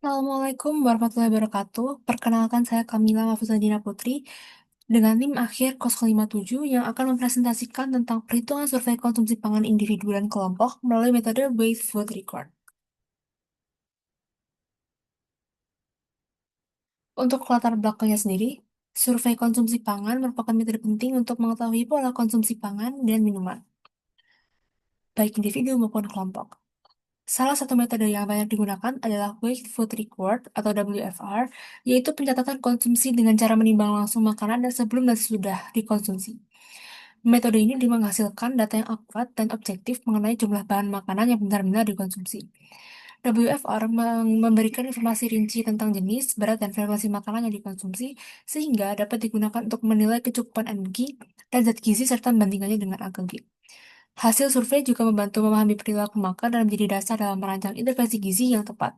Assalamualaikum warahmatullahi wabarakatuh. Perkenalkan saya Kamila Mahfuzadina Putri dengan NIM akhir 057 yang akan mempresentasikan tentang perhitungan survei konsumsi pangan individu dan kelompok melalui metode Weight Food Record. Untuk latar belakangnya sendiri, survei konsumsi pangan merupakan metode penting untuk mengetahui pola konsumsi pangan dan minuman, baik individu maupun kelompok. Salah satu metode yang banyak digunakan adalah Weight Food Record atau WFR, yaitu pencatatan konsumsi dengan cara menimbang langsung makanan dan sebelum dan sesudah dikonsumsi. Metode ini menghasilkan data yang akurat dan objektif mengenai jumlah bahan makanan yang benar-benar dikonsumsi. WFR memberikan informasi rinci tentang jenis, berat, dan frekuensi makanan yang dikonsumsi, sehingga dapat digunakan untuk menilai kecukupan energi dan zat gizi serta membandingkannya dengan AKG. Hasil survei juga membantu memahami perilaku makan dan menjadi dasar dalam merancang intervensi gizi yang tepat.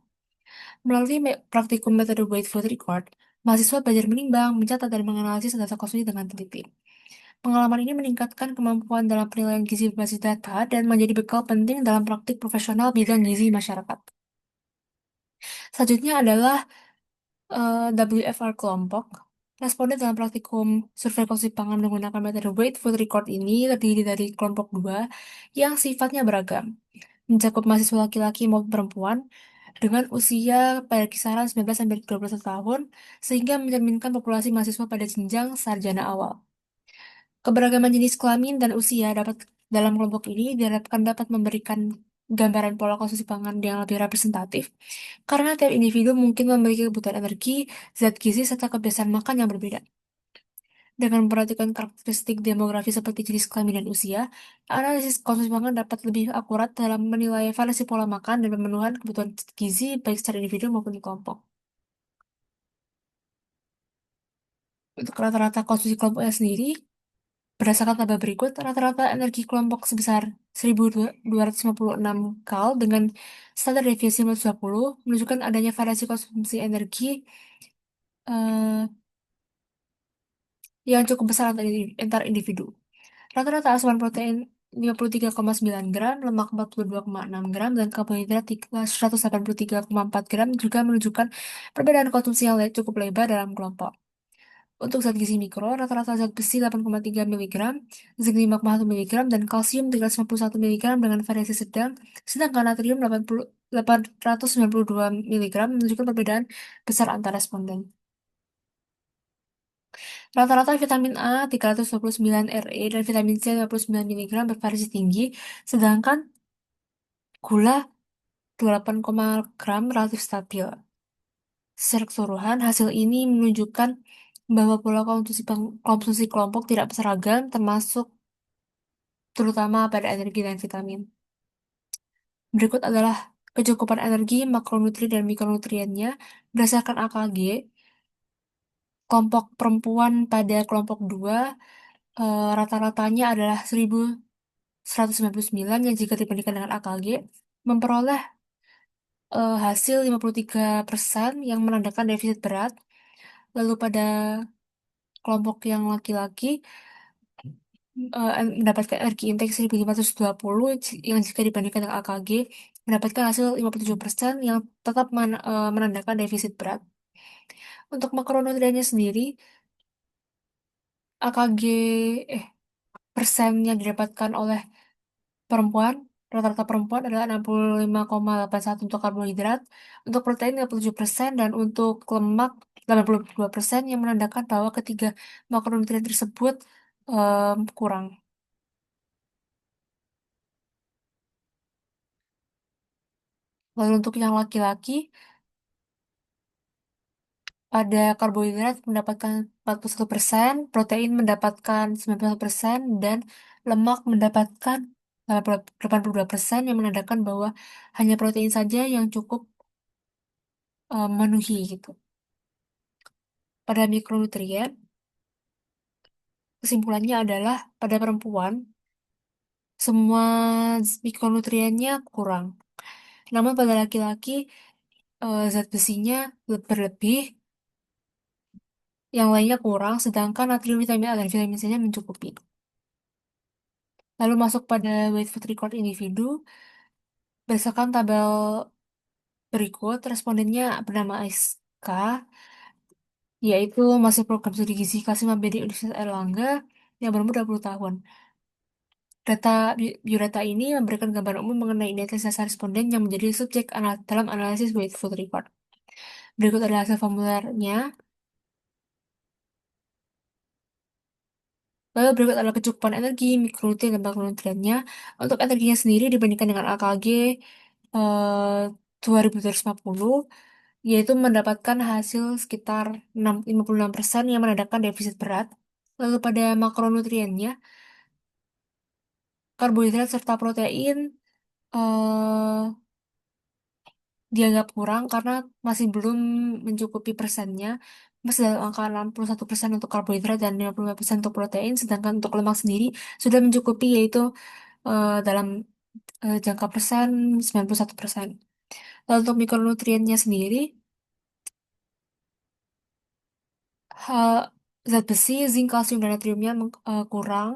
Melalui praktikum metode Weight Food Record, mahasiswa belajar menimbang, mencatat, dan menganalisis data konsumsi dengan teliti. Pengalaman ini meningkatkan kemampuan dalam penilaian gizi berbasis data dan menjadi bekal penting dalam praktik profesional bidang gizi masyarakat. Selanjutnya adalah WFR kelompok. Responden dalam praktikum survei konsumsi pangan menggunakan metode Weight Food Record ini terdiri dari kelompok 2 yang sifatnya beragam, mencakup mahasiswa laki-laki maupun perempuan dengan usia pada kisaran 19-21 tahun, sehingga mencerminkan populasi mahasiswa pada jenjang sarjana awal. Keberagaman jenis kelamin dan usia dalam kelompok ini diharapkan dapat memberikan gambaran pola konsumsi pangan yang lebih representatif, karena tiap individu mungkin memiliki kebutuhan energi, zat gizi, serta kebiasaan makan yang berbeda. Dengan memperhatikan karakteristik demografi seperti jenis kelamin dan usia, analisis konsumsi pangan dapat lebih akurat dalam menilai variasi pola makan dan pemenuhan kebutuhan gizi baik secara individu maupun di kelompok. Untuk rata-rata konsumsi kelompoknya sendiri, berdasarkan tabel berikut, rata-rata energi kelompok sebesar 1.256 kal dengan standar deviasi 120 menunjukkan adanya variasi konsumsi energi eh, yang cukup besar antar individu. Rata-rata asupan protein 53,9 gram, lemak 42,6 gram, dan karbohidrat 183,4 gram juga menunjukkan perbedaan konsumsi yang cukup lebar dalam kelompok. Untuk zat gizi mikro, rata-rata zat besi 8,3 mg, zinc 5,1 mg, dan kalsium 351 mg dengan variasi sedang, sedangkan natrium 892 mg menunjukkan perbedaan besar antar responden. Rata-rata vitamin A 329 Re dan vitamin C 59 mg bervariasi tinggi, sedangkan gula 28, gram relatif stabil. Secara keseluruhan, hasil ini menunjukkan bahwa pola konsumsi kelompok tidak seragam, terutama pada energi dan vitamin. Berikut adalah kecukupan energi, makronutrien, dan mikronutriennya berdasarkan AKG. Kelompok perempuan pada kelompok 2 rata-ratanya adalah 1.199 yang jika dibandingkan dengan AKG memperoleh hasil 53% yang menandakan defisit berat. Lalu pada kelompok yang laki-laki mendapatkan energi intake 1.520 yang jika dibandingkan dengan AKG mendapatkan hasil 57% yang tetap menandakan defisit berat. Untuk makronutriennya sendiri, AKG persen yang didapatkan oleh perempuan, rata-rata perempuan adalah 65,81 untuk karbohidrat, untuk protein 57%, dan untuk lemak 82% yang menandakan bahwa ketiga makronutrien tersebut kurang. Lalu untuk yang laki-laki, pada karbohidrat mendapatkan 41%, protein mendapatkan 91%, dan lemak mendapatkan 82% yang menandakan bahwa hanya protein saja yang cukup memenuhi gitu. Pada mikronutrien, kesimpulannya adalah pada perempuan, semua mikronutriennya kurang. Namun pada laki-laki, zat besinya berlebih, yang lainnya kurang, sedangkan natrium, vitamin A, dan vitamin C-nya mencukupi. Lalu masuk pada weight food record individu, berdasarkan tabel Berikut respondennya bernama SK, yaitu masih program studi gizi kelas 5B di Universitas Airlangga yang berumur 20 tahun. Biodata ini memberikan gambaran umum mengenai identitas responden yang menjadi subjek dalam analisis Weight Food Report. Berikut adalah hasil formulernya. Lalu berikut adalah kecukupan energi, mikronutrien, dan makronutriennya. Untuk energinya sendiri dibandingkan dengan AKG 2250, yaitu mendapatkan hasil sekitar 56% yang menandakan defisit berat. Lalu pada makronutriennya, karbohidrat serta protein eh, dianggap kurang karena masih belum mencukupi persennya. Masih dalam angka 61% untuk karbohidrat dan 55% untuk protein, sedangkan untuk lemak sendiri sudah mencukupi yaitu dalam jangka persen 91%. Lalu untuk mikronutriennya sendiri, ha- zat besi, zinc, kalsium, dan natriumnya kurang.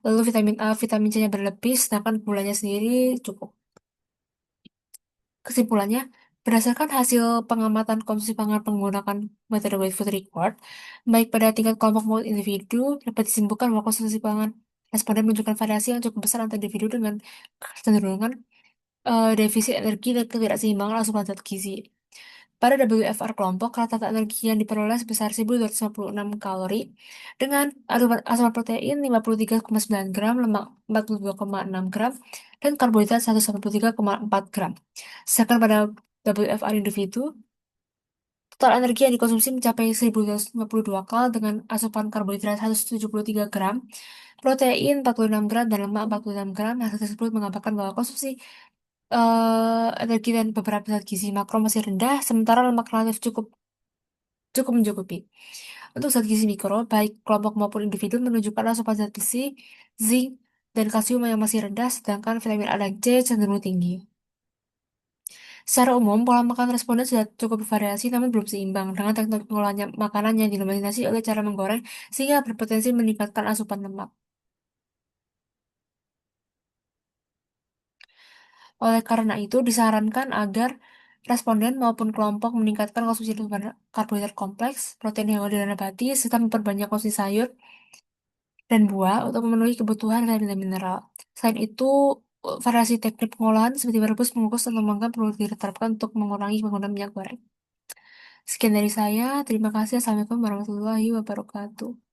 Lalu vitamin A, vitamin C-nya berlebih, sedangkan gulanya sendiri cukup. Kesimpulannya, berdasarkan hasil pengamatan konsumsi pangan menggunakan metode Weight Food Record, baik pada tingkat kelompok maupun individu, dapat disimpulkan bahwa konsumsi pangan responden menunjukkan variasi yang cukup besar antar individu dengan kecenderungan defisit energi dan ketidakseimbangan asupan zat gizi. Pada WFR kelompok, rata-rata energi yang diperoleh sebesar 1.256 kalori dengan asupan protein 53,9 gram, lemak 42,6 gram, dan karbohidrat 183,4 gram. Sedangkan pada WFR individu, total energi yang dikonsumsi mencapai 1.252 kal dengan asupan karbohidrat 173 gram, protein 46 gram, dan lemak 46 gram. Hasil tersebut mengabarkan bahwa konsumsi energi dan beberapa zat gizi makro masih rendah, sementara lemak relatif cukup cukup mencukupi. Untuk zat gizi mikro, baik kelompok maupun individu menunjukkan asupan zat besi, zinc, dan kalsium yang masih rendah, sedangkan vitamin A dan C cenderung tinggi. Secara umum, pola makan responden sudah cukup bervariasi namun belum seimbang dengan teknik pengolahan makanan yang didominasi oleh cara menggoreng sehingga berpotensi meningkatkan asupan lemak. Oleh karena itu, disarankan agar responden maupun kelompok meningkatkan konsumsi karbohidrat kompleks, protein hewani dan nabati, serta memperbanyak konsumsi sayur dan buah untuk memenuhi kebutuhan vitamin dan mineral. Selain itu, variasi teknik pengolahan seperti merebus, mengukus, dan memanggang perlu diterapkan untuk mengurangi penggunaan minyak goreng. Sekian dari saya, terima kasih. Assalamualaikum warahmatullahi wabarakatuh.